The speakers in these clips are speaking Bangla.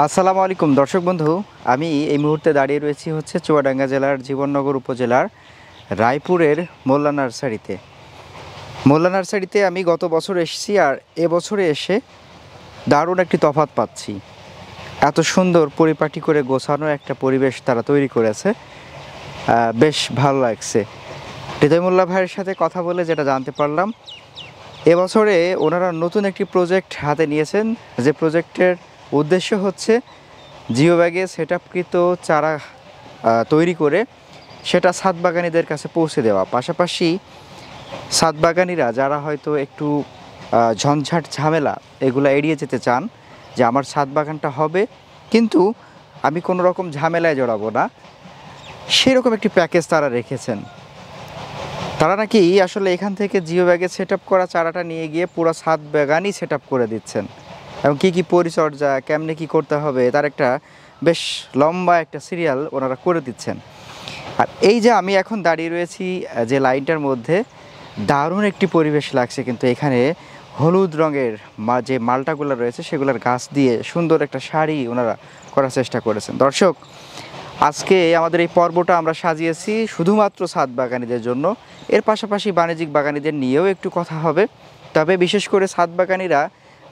আসসালামু আলাইকুম দর্শক বন্ধু, আমি এই মুহূর্তে দাঁড়িয়ে রয়েছি চুয়াডাঙ্গা জেলার জীবননগর উপজেলার রায়পুরের মোল্লা নার্সারিতে। মোল্লা নার্সারিতে আমি গত বছর এসেছি, আর এবছরে এসে দারুণ একটি তফাৎ পাচ্ছি। এত সুন্দর পরিপাটি করে গোছানো একটা পরিবেশ তারা তৈরি করেছে, বেশ ভালো লাগছে। হৃদয় মোল্লা ভাইয়ের সাথে কথা বলে যেটা জানতে পারলাম, এবছরে ওনারা নতুন একটি প্রজেক্ট হাতে নিয়েছেন, যে প্রজেক্টের উদ্দেশ্য হচ্ছে জিও ব্যাগে সেটআপকৃত চারা তৈরি করে সেটা ছাদ বাগানীদের কাছে পৌঁছে দেওয়া। পাশাপাশি ছাদ বাগানীরা যারা হয়তো একটু ঝঞ্ঝাট ঝামেলা এগুলো এড়িয়ে যেতে চান, যে আমার ছাদ বাগানটা হবে কিন্তু আমি কোনো রকম ঝামেলায় জড়াবো না, সেরকম একটি প্যাকেজ তারা রেখেছেন। তারা নাকি আসলে এখান থেকে জিও ব্যাগে সেটআপ করা চারাটা নিয়ে গিয়ে পুরো ছাদ বাগানই সেটআপ করে দিচ্ছেন, এবং কী কী পরিচর্যা কেমনে কী করতে হবে তার একটা বেশ লম্বা একটা সিরিয়াল ওনারা করে দিচ্ছেন। আর এই যে আমি এখন দাঁড়িয়ে রয়েছি যে লাইনটার মধ্যে, দারুণ একটি পরিবেশ লাগছে। কিন্তু এখানে হলুদ রঙের যে মালটাগুলো রয়েছে সেগুলোর গাছ দিয়ে সুন্দর একটা শাড়ি ওনারা করার চেষ্টা করেছেন। দর্শক, আজকে আমাদের এই পর্বটা আমরা সাজিয়েছি শুধুমাত্র ছাদ বাগানীদের জন্য। এর পাশাপাশি বাণিজ্যিক বাগানীদের নিয়েও একটু কথা হবে। তবে বিশেষ করে ছাদ বাগানীরা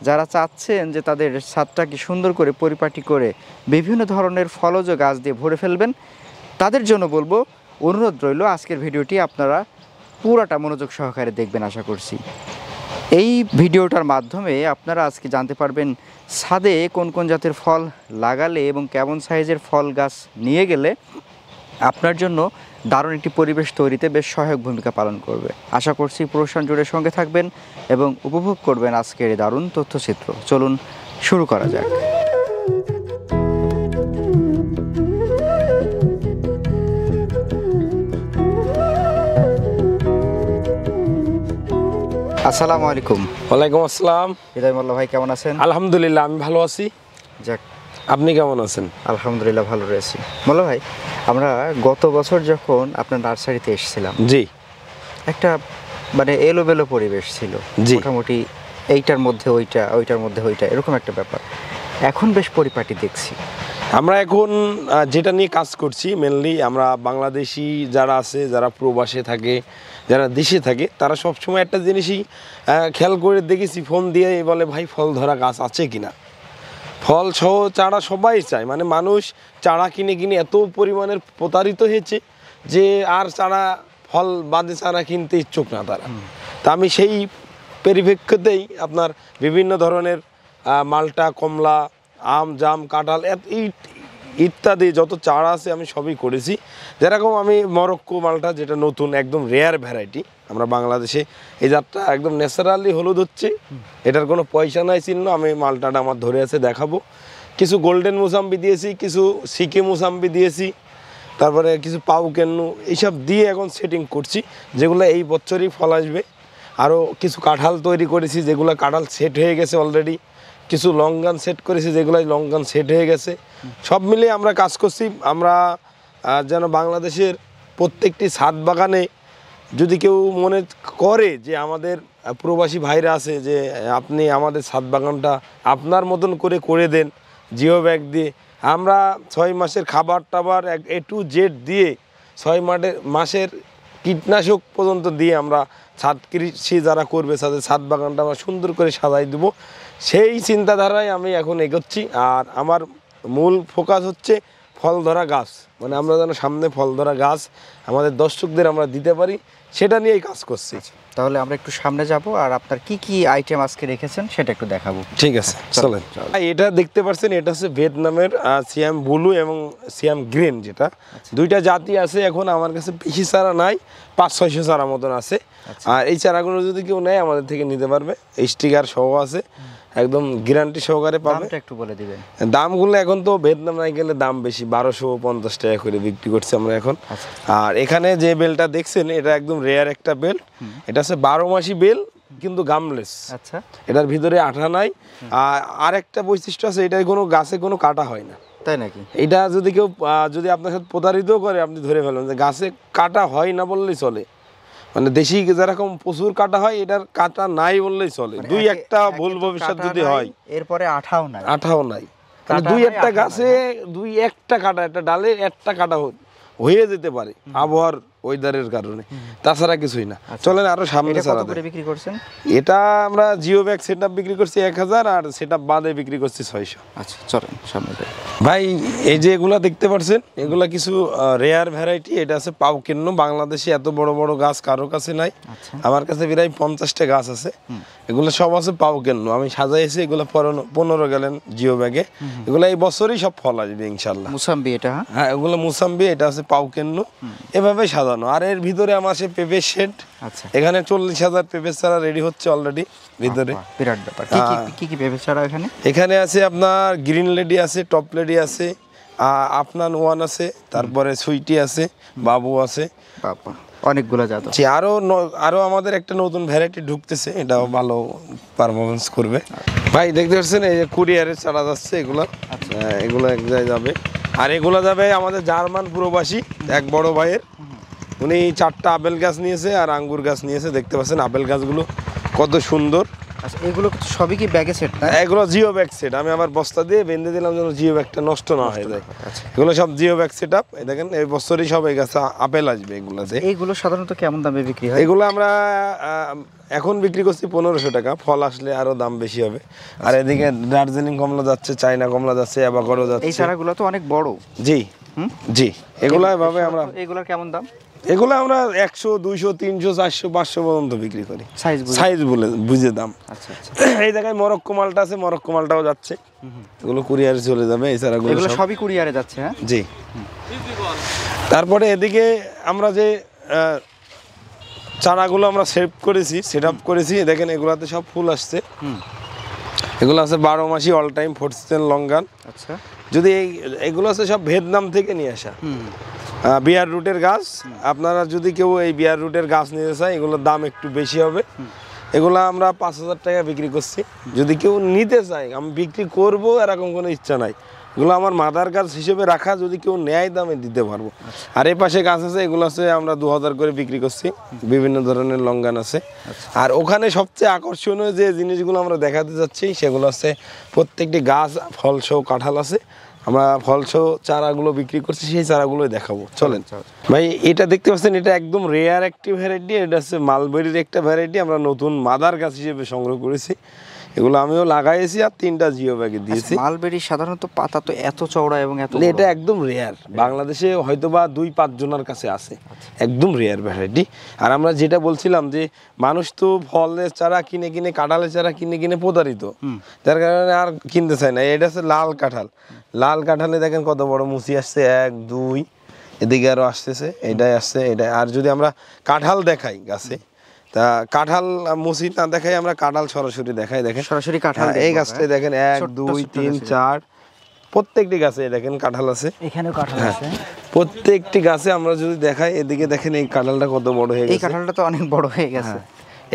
যারা চাচ্ছেন যে তাদের ছাদটাকে সুন্দর করে পরিপাটি করে বিভিন্ন ধরনের ফলজ গাছ দিয়ে ভরে ফেলবেন, তাদের জন্য বলবো, অনুরোধ রইল আজকের ভিডিওটি আপনারা পুরাটা মনোযোগ সহকারে দেখবেন আশা করছি। এই ভিডিওটার মাধ্যমে আপনারা আজকে জানতে পারবেন ছাদে কোন কোন জাতের ফল লাগালে এবং কেমন সাইজের ফল গাছ নিয়ে গেলে আপনার জন্য দারুণ একটি পরিবেশ তৈরিতে বেশ সহায়ক ভূমিকা পালন করবে। আশা করছি প্রশাসন জুড়ে সঙ্গে থাকবেন এবং উপভোগ করবেন আজকের এই দারুণ তথ্যচিত্র। চলুন শুরু করা যাক। আসসালামু আলাইকুম। ওয়ালাইকুম আসসালাম। হৃদয় মোল্লা ভাই, কেমন আছেন? আলহামদুলিল্লাহ, আমি ভালো আছি। যাক, আপনি কেমন আছেন? আলহামদুলিল্লাহ ভালো রয়েছি। মোল্লা ভাই, আমরা গত বছর যখন আপনার নার্সারিতে এসেছিলাম, জি, একটা মানে এলোমেলো পরিবেশ ছিল, মোটামুটি এইটার মধ্যে ওইটা, ওইটার মধ্যে ওইটা, এরকম একটা ব্যাপার। এখন বেশ পরিপাটি দেখছি। আমরা এখন যেটা নিয়ে কাজ করছি, মেনলি আমরা বাংলাদেশি যারা আছে, যারা প্রবাসে থাকে, যারা দেশে থাকে, তারা সবসময় একটা জিনিসই খেয়াল করে দেখেছি, ফোন দিয়ে বলে ভাই ফল ধরা গাছ আছে কিনা। ফল সহ চারা সবাই চায়, মানে মানুষ চারা কিনে কিনে এত পরিমাণের প্রতারিত হয়েছে যে আর চারা ফল বাদে চারা কিনতে ইচ্ছুক না তারা। তা আমি সেই পরিপ্রেক্ষিতেই আপনার বিভিন্ন ধরনের মালটা, কমলা, আম, জাম, কাঁঠাল ইত্যাদি যত চারা আছে আমি সবই করেছি। যেরকম আমি মরক্কো মালটা, যেটা নতুন একদম রেয়ার ভ্যারাইটি, আমরা বাংলাদেশে এই জাতটা একদম ন্যাচারালি হলুদ হচ্ছে, এটার কোনো পয়সা নাই চিহ্ন। আমি মালটাটা আমার ধরে আছে, দেখাবো। কিছু গোল্ডেন মোসাম্বি দিয়েছি, কিছু সিকে মোসাম্বি দিয়েছি, তারপরে কিছু পাউ কেন্নু, এইসব দিয়ে এখন সেটিং করছি, যেগুলো এই বছরই ফল আসবে। আরও কিছু কাঁঠাল তৈরি করেছি, যেগুলো কাঁঠাল সেট হয়ে গেছে অলরেডি। কিছু লং গান সেট করেছি, যেগুলো লং গান সেট হয়ে গেছে। সব মিলিয়ে আমরা কাজ করছি। আমরা যেন বাংলাদেশের প্রত্যেকটি ছাদ বাগানে যদি কেউ মনে করে যে আমাদের প্রবাসী ভাইরা আছে, যে আপনি আমাদের ছাদ বাগানটা আপনার মতন করে দেন জিও ব্যাগ দিয়ে, আমরা 6 মাসের খাবার টাবার A to Z দিয়ে 6 মাসের কীটনাশক পর্যন্ত দিয়ে আমরা ছাদ কৃষি যারা করবে তাদের ছাদ বাগানটা আমরা সুন্দর করে সাজাই দেবো। সেই চিন্তাধারায় আমি এখন এগোচ্ছি। আর আমার মূল ফোকাস হচ্ছে ফল ধরা গাছ, মানে আমরা যেন সামনে ফল ধরা গাছ আমাদের দর্শকদের আমরা দিতে পারি, সেটা নিয়েই কাজ করছি। তাহলে আমরা একটু সামনে যাব, আর আপনার কি কি আইটেম আজকে রেখেছেন সেটা একটু দেখাবো। ঠিক আছে, চলেন। এটা দেখতে পাচ্ছেন, এটা হচ্ছে ভিয়েতনামের সিয়াম ব্লু এবং সিয়াম গ্রিন, যেটা দুইটা জাতি আছে। এখন আমার কাছে বেশি চারা নাই, 500-600 চারা মতন আছে। আর এই চারাগুলো যদি কেউ নেয় আমাদের থেকে নিতে পারবে, স্টিকার সহ আছে, একদম গ্যারান্টি সহকারে পাবে। একটু বলে দিবেন দামগুলো। এখন তো ভিয়েতনাম নাই গেলে দাম বেশি, 1250 টাকা করে বিক্রি করছি আমরা এখন। আর এখানে যে বেলটা দেখছেন, এটা একদম রেয়ার একটা বেল। এটা হচ্ছে 12 মাসি বেল, কিন্তু গামলেস। আচ্ছা, এটার ভিতরে আঠা নাই। আর একটা বৈশিষ্ট্য আছে, এটার কোনো গাছে কোনো কাটা হয় না। তাই নাকি? এটা যদি কেউ যদি আপনার সাথে প্রতারিত করে, আপনি ধরে ফেলেন যে গাছে কাটা হয় না বললেই চলে। মানে দেশি যেরকম প্রচুর কাটা হয়, এটার কাটা নাই বললেই চলে। দুই একটা ভুল ভবিষ্যৎ যদি হয়, এরপরে আঠাও নাই। আঠাও নাই। মানে দুই একটা গাছে দুই একটা কাটা, একটা ডালে একটা কাটা হয়ে যেতে পারে আবহাওয়ার ওয়েদারের কারণে, তাছাড়া কিছুই না। চলেন আরো সামনে ছাড়া বিক্রি করছেন। এটা আমরা জিও ব্যাগ সেটআপ বিক্রি করছি 1000, আর সেটআপ বাদে বিক্রি করছি 600। আচ্ছা চলেন সামনে যাই। ভাই এই যে এগুলা দেখতে পাচ্ছেন, এগুলা কিছু রেয়ার ভ্যারাইটি। এটা আছে পাউকেন্ন। বাংলাদেশে এত বড় বড় গাছ কারো কাছে নাই, আমার কাছে প্রায় 50টা গাছ আছে। এগুলো সব আছে পাউকেন্ন, আমি সাজাইছি। এগুলো 15 গেলেন জিও ব্যাগে। এগুলো এই বছরই সব ফল আসবে ইনশাল্লাহ। মুসাম্বি এটা? হ্যাঁ এগুলো মুসাম্বি, এটা আছে পাউকেন্ন। এভাবে সাজানো। আর এর ভিতরে আমার আছে পেঁপের শেড। আচ্ছা, এখানে 40,000 পেঁপের চারা রেডি হচ্ছে অলরেডি ভিতরে। বিরাট ব্যাপার। কি কি পেঁপের চারা এখানে? এখানে আছে আপনার গ্রিন লেডি আছে, টপ লেডি আছে, আপনার ওয়ান আছে, তারপরে সুইটি আছে, বাবু আছে। বাবা অনেকগুলো জাত। আরো আমাদের একটা নতুন ভ্যারাইটি ঢুকতেছে, এটাও ভালো পারফরমেন্স করবে। ভাই দেখতে পাচ্ছেন এই যে কুরিয়ারের চারা যাচ্ছে এগুলা। এগুলো এক জায়গায় যাবে, আর এগুলো যাবে আমাদের জার্মান প্রবাসী এক বড় ভাইয়ের। উনি 4টা আপেল গাছ নিয়েছে আর আঙ্গুর গাছ নিয়েছে। দেখতে পাচ্ছেন আপেল গাছগুলো কত সুন্দর। আচ্ছা এগুলো সবই কি ব্যাগে সেট না? এগুলো জিও ব্যাগ সেট। আমি আমার বস্তা দিয়ে বেঁধে দিলাম যেন জিও ব্যাগটা নষ্ট না হয়ে যায়। এগুলো সব জিও ব্যাগ সেট আপ। এই দেখেন এই বছরই সব এই গাছে আপেল আসবে এগুলাতে। এইগুলো সাধারণত কেমন দামে বিক্রি হয়? এগুলো আমরা এখন বিক্রি করছি 1500 টাকা। ফল আসলে আরো দাম বেশি হবে। আর এদিকে দার্জিলিং কমলা যাচ্ছে, চায়না কমলা যাচ্ছে, অ্যাভোকাডো যাচ্ছে। এই চারাগুলো তো অনেক বড়। জি জি, এগুলো এভাবে আমরা। এগুলোর কেমন দাম? এগুলো আমরা 100, 200, 300, 400, 500 পর্যন্ত বিক্রি করি, সাইজ বলে বুঝে দাম। আচ্ছা আচ্ছা। এই জায়গায় মরক্কো মালটা আছে, মরক্কো মালটাও যাচ্ছে। এগুলো কুরিয়ারে চলে যাবে। এছাড়া এগুলো সবই কুরিয়ারে যাচ্ছে? হ্যাঁ জি। তারপরে এদিকে আমরা যে চারাগুলো আমরা সেভ করেছি, সেট আপ করেছি, দেখেন এগুলাতে সব ফুল আসছে। এগুলো আছে 12 মাসি অল টাইম 4 সিজন লং গান। আচ্ছা, যদি এগুলো আছে সব ভিয়েতনাম থেকে নিয়ে আসা বিয়ার রুটের গাছ। আপনারা যদি কেউ এই বিয়ার রুটের গাছ নিতে চায়, এগুলোর দাম একটু বেশি হবে। এগুলো আমরা 5000 টাকা বিক্রি করছি। যদি কেউ নিতে চায়, আমি বিক্রি করবো এরকম কোনো ইচ্ছা নাই। এগুলো আমার মাদার গাছ হিসেবে রাখা, যদি কেউ নেয় দামে দিতে পারবো। আর এই পাশে গাছ আছে, এগুলো আছে আমরা 2000 করে বিক্রি করছি। বিভিন্ন ধরনের লঙ্গান আছে। আর ওখানে সবচেয়ে আকর্ষণীয় যে জিনিসগুলো আমরা দেখাতে যাচ্ছি, সেগুলো আছে প্রত্যেকটি গাছ ফলসহ কাঁঠাল আছে। আমরা ফলসহ চারাগুলো বিক্রি করছি, সেই চারাগুলোই দেখাবো। চলেন ভাই। এটা দেখতে পাচ্ছেন, এটা একদম রেয়ার একটি ভ্যারাইটি। এটা হচ্ছে মালবেরির একটা ভ্যারাইটি, আমরা নতুন মাদার গাছ হিসেবে সংগ্রহ করেছি। এগুলো আমিও লাগাইছি আর 3টা জিও ব্যাগে দিয়েছি। মালবেরি সাধারণত পাতা তো এত চওড়া এবং এত, এটা একদম রেয়ার। বাংলাদেশে হয়তোবা 2-5 জনের কাছে আছে, একদম রেয়ার ভ্যারাইটি। আর আমরা যেটা বলছিলাম যে মানুষ তো ফলের চারা কিনে কিনে, কাঁঠালের চারা কিনে কিনে প্রতারিত, যার কারণে আর কিনতে চায় না। এটা হচ্ছে লাল কাঁঠাল। লাল কাঁঠালে দেখেন কত বড় মুচি আসছে, 1 2, এদিকে আরো আসতেছে, এটাই আসছে, এটা। আর যদি আমরা কাঁঠাল দেখাই গাছে, তা কাঁঠাল মুসি না দেখাই, আমরা কাঁঠাল সরাসরি দেখাই। দেখেন সরাসরি কাঁঠাল। এই গাছটাই দেখেন 1 2 3 4 প্রত্যেকটি গাছে দেখেন কাঁঠাল আছে। এখানেও কাঁঠাল আছে প্রত্যেকটি গাছে। আমরা যদি দেখাই, এদিকে দেখেন এই কাঁঠালটা কত বড় হয়ে গেছে। এই কাঁঠালটা তো অনেক বড় হয়ে গেছে।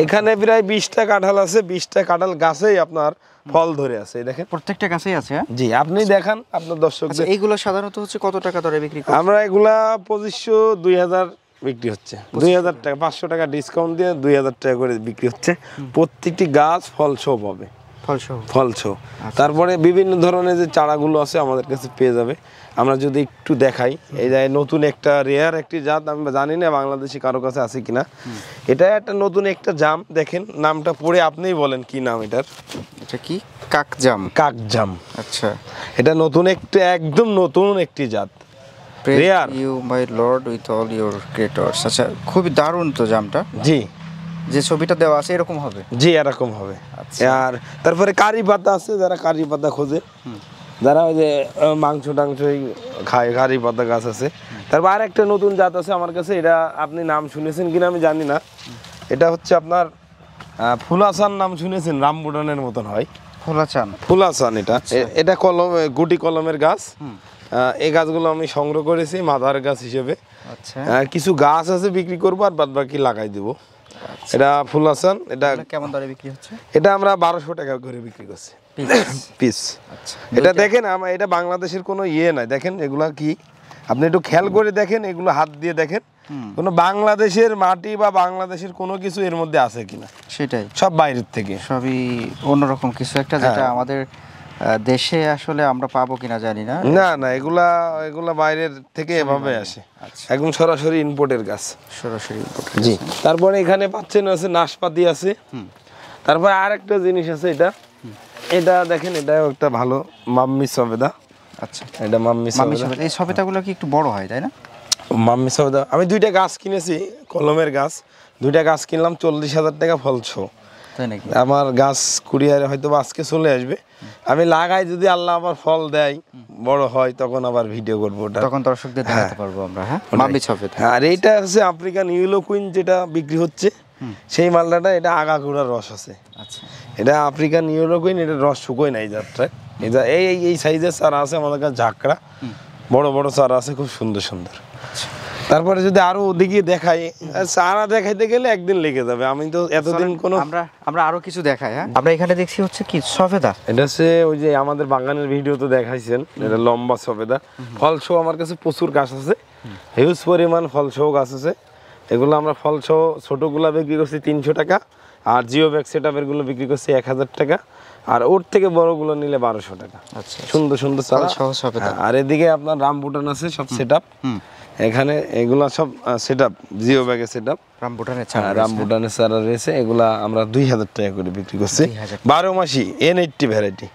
এখানে প্রায় 20টা কাঁঠাল আছে। 20টা কাঁঠাল গাছেই আপনার ফল ধরে আছে, দেখেন প্রত্যেকটা গাছেই আছে। জি, আপনি দেখান আপনার দর্শকদের। এইগুলো সাধারণত হচ্ছে কত টাকা দরে বিক্রি করেন? আমরা এগুলা 2500 2000 বিক্রি হচ্ছে। 2000 টাকা, 500 টাকা ডিসকাউন্ট দিয়ে 2000 টাকা করে বিক্রি হচ্ছে। প্রত্যেকটি গাছ ফলসহ পাবে, ফলসহ। তারপরে বিভিন্ন ধরনের যে চারাগুলো আছে আমাদের কাছে পেয়ে যাবে। আমরা যদি একটু দেখাই, এই যে নতুন একটা রেয়ার একটি জাত, আমি জানি না বাংলাদেশে কারো কাছে আছে কিনা। এটা একটা নতুন একটা জাম, দেখেন নামটা পড়ে আপনিই বলেন কি নাম এটার। এটা কি? কাকজাম। কাকজাম। আচ্ছা, এটা নতুন একটা, একদম নতুন একটি জাত, rare. You my lord with all your creators. আচ্ছা, খুবই দারুণ তো জামটা। জি, যে ছবিটা দেওয়া আছে এরকম হবে? জি, এরকম হবে। আর তারপরে কারি পাতা আছে, যারা কারি পাতা খোঁজে, যারা ওই যে মাংস টাংসই খায়, কারি পাতা গাছ আছে। তারপর আর একটা নতুন জাত আছে আমার কাছে, এটা আপনি নাম শুনেছেন কিনা আমি জানি না। এটা হচ্ছে আপনার ফুলাচান, নাম শুনেছেন? রামবুটানের মতন হয়, ফুলাচান। এটা কলম, গুটি কলমের গাছ। এই গাছগুলো আমি সংগ্রহ করেছি মাদার গাছ হিসেবে। আচ্ছা, কিছু গাছ আছে বিক্রি করবো, আর বাদ বাকি লাগাই দিব। এটা ফুলাচান। এটা কেমন দরে বিক্রি হচ্ছে? এটা আমরা 1200 টাকা করে বিক্রি করছি পিস। এটা দেখেন, এটা বাংলাদেশের কোনো ইয়ে নাই। দেখেন এগুলা কি, আপনি একটু খেয়াল করে দেখেন, এগুলো হাত দিয়ে দেখেন কোনো বাংলাদেশের মাটি বা বাংলাদেশের কোনো কিছু এর মধ্যে আছে কিনা। সেটাই, সব বাইরের থেকে, সবই অন্যরকম কিছু একটা, যেটা আমাদের দেশে আসলে আমরা পাবো কিনা জানি না। না না, এগুলা এগুলা বাইরের থেকে এভাবে আসে, আচ্ছা, একদম সরাসরি ইম্পোর্টের গাছ। সরাসরি import জি, করেছেন। তারপরে এখানে পাচ্ছেন আছে নাশপাতি আছে। তারপরে আরেকটা জিনিস আছে, এটা দেখেন, এটাও একটা ভালো মাম্মি সবেদা। আচ্ছা, এটা মাম্মি মামি সবেদা। সবেদা, এই সবেদাগুলো কি একটু বড় হয় তাই না? মাম্মি সবেদা আমি 2টা গাছ কিনেছি, কলমের গাছ 2টা গাছ কিনলাম 40,000 টাকা ফলছো। তাই নাকি? আমার গাছ কুরিয়ারে হয়তো বা আজকে চলে আসবে। আমি লাগাই, যদি আল্লাহ আবার ফল দেয়, বড় হয়, তখন আবার ভিডিও করবো ওটা। তখন দর্শকদের দেখাতে পারবো আমরা। হ্যাঁ, মামি সবেদা। আর এইটা হচ্ছে আফ্রিকান ইয়েলো কুইন, যেটা বিক্রি হচ্ছে সেই মালটাটা, এটা আগাগোড়ার রস আছে। আচ্ছা, এটা আফ্রিকান ইয়েলো কুইন, এটা রস শুকোয় না এই যাত্রায়। এটা এই সাইজের চারা আছে আমাদের কাছে, ঝাঁকড়া বড় বড় চারা আছে, খুব সুন্দর সুন্দর। তারপরে যদি আরো ওদিকে দেখাই, চারা দেখাইতে গেলে একদিন লেগে যাবে। আমি তো এতদিন কোনো আমরা আরো কিছু দেখাই। হ্যাঁ, আমরা এখানে দেখছি হচ্ছে কি সফেদা। এটা হচ্ছে ওই যে আমাদের বাগানের ভিডিও তো দেখাইছেন, এটা লম্বা সবেদা। ফলসহ আমার কাছে প্রচুর গাছ আছে, হিউজ পরিমাণ ফলসহ গাছ আছে। এগুলো আমরা ফলসহ ছোটগুলা বিক্রি করছি 300 টাকা, আর জিও ব্যাগ সেটআপের গুলো বিক্রি করছি 1000 টাকা, আর ওর থেকে বড়গুলো নিলে 1200 টাকা। আচ্ছা, সুন্দর সুন্দর চারা। ফলসহ সবেদা। আর এদিকে আপনার রামবুটান আছে, সব সেটআপ। এখানে এগুলা সব সেটআপ, জিও ব্যাগের সেটআপ। রামবুটানের চারা। রামবুটানের চারা রয়েছে, এগুলা আমরা 2000 টাকা করে বিক্রি করছি। 2000 12 মাসি N80 ভ্যারাইটি।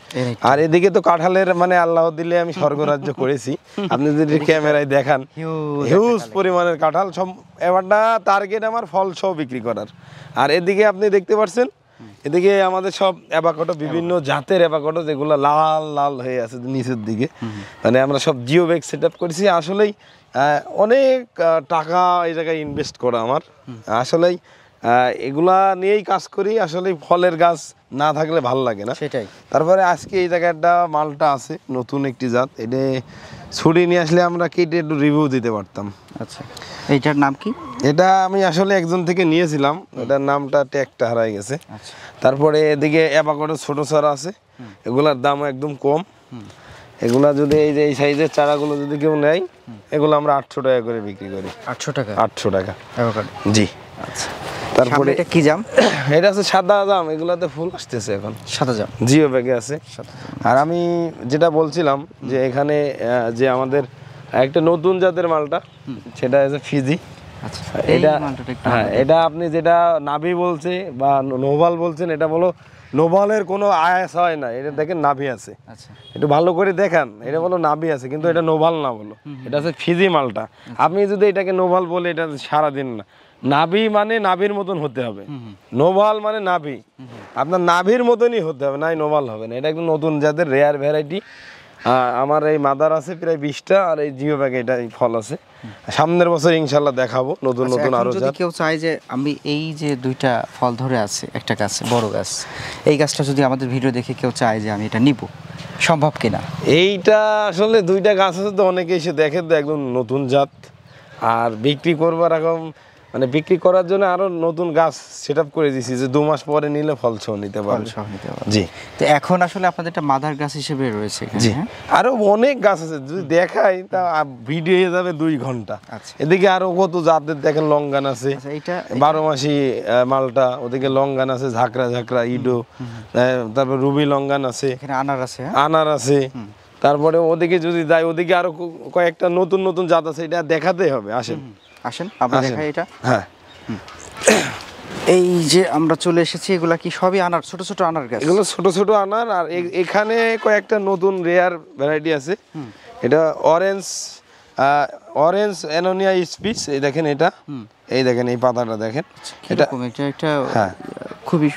আর এদিকে তো কাঁঠালের মানে আল্লাহ দিলে আমি স্বর্গরাজ্য করেছি। আপনি যদি ক্যামেরায় দেখান, হিউজ পরিমাণের কাঁঠাল। সব এবারটা টার্গেট আমার ফল সহ বিক্রি করার। আর এদিকে আপনি দেখতে পাচ্ছেন, এদিকে আমাদের সব অ্যাভাকাডো, বিভিন্ন জাতের অ্যাভাকাডো, যেগুলো লাল লাল হয়ে আছে নিচের দিকে। মানে আমরা সব জিও ব্যাগ সেটআপ করেছি। আসলেই অনেক টাকা এই জায়গায় ইনভেস্ট করা আমার। আসলেই এগুলা নিয়েই কাজ করি। আসলে ফলের গাছ না থাকলে ভালো লাগে না, সেটাই। তারপরে আজকে এই জায়গায় একটা মালটা আছে, নতুন একটি জাত। এটা ছুরি নিয়ে আসলে আমরা কেটে একটু রিভিউ দিতে পারতাম। আচ্ছা, এইটার নাম কি? এটা আমি আসলে একজন থেকে নিয়েছিলাম, এটার নামটা ট্যাগটা হারাই গেছে। আচ্ছা, তারপরে এদিকে অ্যাভাকাডো ছোট চারা আছে, এগুলার দাম একদম কম। এগুলা যদি এই যে এই সাইজের চারাগুলো যদি কেউ নেয়, এগুলো আমরা 800 টাকা করে বিক্রি করি। 800 টাকা 800 টাকা। অ্যাভোকাডো। জি। আচ্ছা, তারপরে এটা কি জাম? এটা আছে সাদা জাম, এগুলাতে ফুল আসতেছে এখন, সাদা জাম। জিও ব্যাগে আছে। আর আমি যেটা বলছিলাম যে এখানে যে আমাদের একটা নতুন জাতের মালটা, সেটা হচ্ছে ফিজি। আচ্ছা, এটা হ্যাঁ, এটা আপনি যেটা নাভি বলছে বা নোভাল বলছেন, এটা বলো নোভালের কোনো আয়াস হয় না। এটা দেখেন নাভি আছে, আচ্ছা, একটু ভালো করে দেখান। এটা বলো নাভি আছে, কিন্তু এটা নোভাল না বলো, এটা হচ্ছে ফিজি মালটা। আপনি যদি এটাকে নোভাল বলে, এটা সারাদিন না। নাভি মানে নাভির মতন হতে হবে, নোভাল মানে নাভি, আপনার নাভির মতনই হতে হবে, নাই নোভাল হবে না। এটা একদম নতুন জাতের রেয়ার ভ্যারাইটি। আমার এই মাদার আছে প্রায় 20টা, আর এই জিও ব্যাগে এটা ফল আছে। সামনের বছর ইনশাল্লাহ দেখাবো নতুন নতুন আরো যদি জাত। কেউ চায় যে আমি এই যে 2টা ফল ধরে আছে, একটা গাছে বড় গাছ, এই গাছটা যদি আমাদের ভিডিও দেখে কেউ চায় যে আমি এটা নিব, সম্ভব কিনা? এইটা আসলে 2টা গাছ আছে তো, অনেকে এসে দেখে তো একদম নতুন জাত। আর বিক্রি করবার এখন মানে বিক্রি করার জন্য আরো নতুন গাছ সেটআপ করে দিয়েছি, যে 2 মাস পরে নিলে ফল সহ নিতে পারবে। জি। তো এখন আসলে আপনাদের একটা মাদার গাছ হিসেবে রয়েছে এখানে। জি, আরো অনেক গাছ আছে, যদি দেখাই তা ভিডিও হয়ে যাবে 2 ঘন্টা। আচ্ছা, এদিকে আরো কত জাতের দেখেন, লঙ্গান আছে, এটা 12 মাসি মালটা, ওদিকে লঙ্গান আছে, ঝাঁকড়া ঝাঁকড়া ইডো, তারপর রুবি লঙ্গান আছে, এখানে আনার আছে, আনার আছে। তারপরে ওদিকে যদি যাই, ওদিকে আরো কয়েকটা নতুন নতুন জাত আছে, এটা দেখাতে হবে। আসেন আমরা দেখাই এটা। হ্যাঁ, এই যে আমরা চলে এসেছি, এগুলা কি সবই আনার, ছোট ছোট আনার গাছ? এগুলো ছোট ছোট আনার। আর এখানে কয়েকটা নতুন রেয়ার ভ্যারাইটি আছে। এটা অরেঞ্জ অ্যানোনিয়া স্পিচ। এই দেখেন, এটা এই দেখেন, এই পাতাটা দেখেন, এটা একটা হ্যাঁ খুবই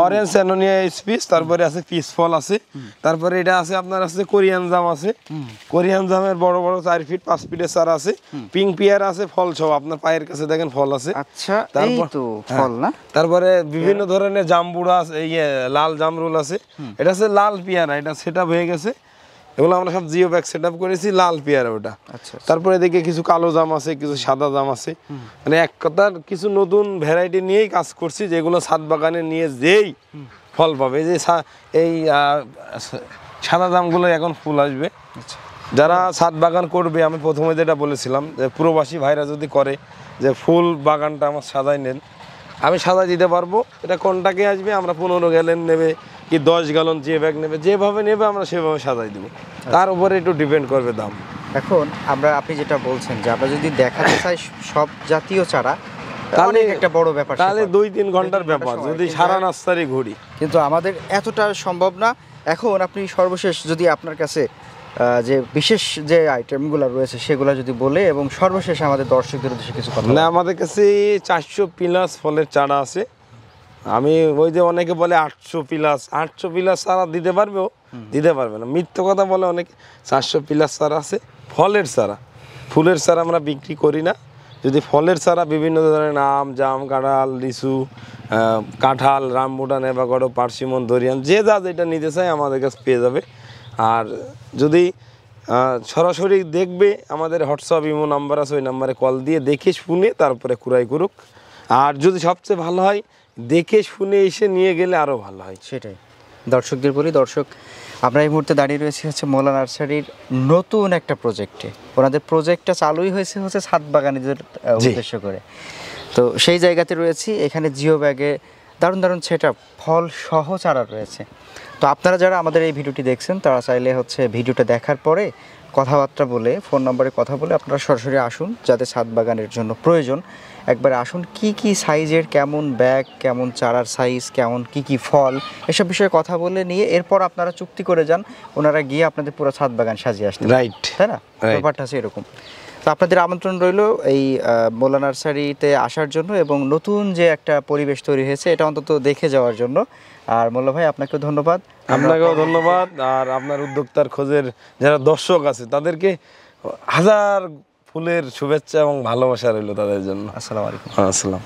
অরেঞ্জ অ্যানোনিয়া স্পিচ। তারপরে আছে পিস ফল আছে। তারপরে এটা আছে আপনার আছে কোরিয়ান জাম আছে, কোরিয়ান জামের বড় বড় 4 ফিট 5 ফিটের চারা আছে। পিঙ্ক পিয়ার আছে, ফল সহ আপনার পায়ের কাছে দেখেন ফল আছে। আচ্ছা, এই তো ফল না? তারপরে বিভিন্ন ধরনের জাম্বুরা আছে, লাল জামরুল আছে। এটা আছে লাল পেয়ারা, এটা সেটআপ হয়ে গেছে। এগুলো আমরা সব জিও ব্যাগ সেটআপ করেছি, লাল পেয়ারা ওটা। তারপরে এদিকে কিছু কালো জাম আছে, কিছু সাদা জাম আছে। মানে এক কথার কিছু নতুন ভ্যারাইটি নিয়েই কাজ করছি, যেগুলো ছাদ বাগানে নিয়ে যেই ফল পাবে। যে এই সাদা জামগুলো এখন ফুল আসবে। যারা ছাদ বাগান করবে, আমি প্রথমে যেটা বলেছিলাম যে প্রবাসী ভাইরা যদি করে, যে ফুল বাগানটা আমার সাজাই নেন, আমি সাদা দিতে পারবো। এটা কোনটাকে আসবে, আমরা 15 গ্যালন নেবে কি 10 গ্যালন যে ব্যাগ নেবে, যেভাবে নেবে আমরা সেভাবে সাজাই দেবো। তার উপরে একটু ডিপেন্ড করবে দাম। এখন আপনি যেটা বলছেন যে আমরা যদি দেখাতে চাই সব জাতীয় চারা, তাহলে অনেক একটা বড় ব্যাপার, তাহলে 2-3 ঘন্টার ব্যাপার, সময়। যদি সারা নার্সারি ঘুরি। কিন্তু আমাদের এতটা সম্ভব না। এখন আপনি সর্বশেষ যদি আপনার কাছে যে বিশেষ যে আইটেমগুলো রয়েছে সেগুলো যদি বলে, এবং সর্বশেষ আমাদের দর্শকদের উদ্দেশ্যে কিছু কথা না, আমাদের কাছে 400 প্লাস ফলের চারা আছে। আমি ওই যে অনেকে বলে 800 প্লাস চারা দিতে পারবেও, দিতে পারবে না, মিথ্যে কথা বলে অনেকে। 400 প্লাস চারা আছে ফলের চারা। ফুলের চারা আমরা বিক্রি করি না। যদি ফলের চারা বিভিন্ন ধরনের আম, জাম, কাঁঠাল, লিচু, কাঁঠাল, রামবুটান, এভাকাডো, পার্সিমন, দরিয়ান, যে যা যেটা নিতে চাই আমাদের কাছে পেয়ে যাবে। আর যদি সরাসরি দেখবে, আমাদের হোয়াটসঅ্যাপ ইমো নাম্বার আছে, ওই নাম্বারে কল দিয়ে দেখে শুনে তারপরে কুড়াই করুক। আর যদি সবচেয়ে ভালো হয় দেখে শুনে এসে নিয়ে গেলে আরও ভালো হয়। সেটাই দর্শকদের বলি। দর্শক, আমরা এই মুহূর্তে দাঁড়িয়ে রয়েছি হচ্ছে মোল্লা নার্সারির নতুন একটা প্রজেক্টে। ওনাদের প্রজেক্টটা চালুই হয়েছে হচ্ছে ছাদ বাগানিদের উদ্দেশ্য করে। তো সেই জায়গাতে রয়েছি। এখানে জিও ব্যাগে দারুণ দারুণ সেটআপ, ফল সহ চারা রয়েছে। তো আপনারা যারা আমাদের এই ভিডিওটি দেখছেন তারা চাইলে হচ্ছে ভিডিওটা দেখার পরে কথাবার্তা বলে, ফোন নম্বরে কথা বলে আপনারা সরাসরি আসুন, যাদের ছাদ বাগানের জন্য প্রয়োজন। একবার আসুন, কি কি সাইজের, কেমন ব্যাগ, কেমন চারার সাইজ, কেমন কি ফল, এসব বিষয়ে কথা বলে নিয়ে এরপর আপনারা চুক্তি করে যান, ওনারা গিয়ে আপনাদের পুরো ছাদ বাগান সাজিয়ে আসতে, রাইট, তাই না? ব্যাপারটা আছে এরকম। তো আপনাদের আমন্ত্রণ রইল এই মোল্লা নার্সারিতে আসার জন্য, এবং নতুন যে একটা পরিবেশ তৈরি হয়েছে এটা অন্তত দেখে যাওয়ার জন্য। আর মোল্লা ভাই, আপনাকেও ধন্যবাদ। আপনাকেও ধন্যবাদ। আর আপনার উদ্যোক্তার খোঁজের যারা দর্শক আছে তাদেরকে হাজার ফুলের শুভেচ্ছা এবং ভালোবাসা রইল তাদের জন্য। আসসালামু আলাইকুম। আসসালাম।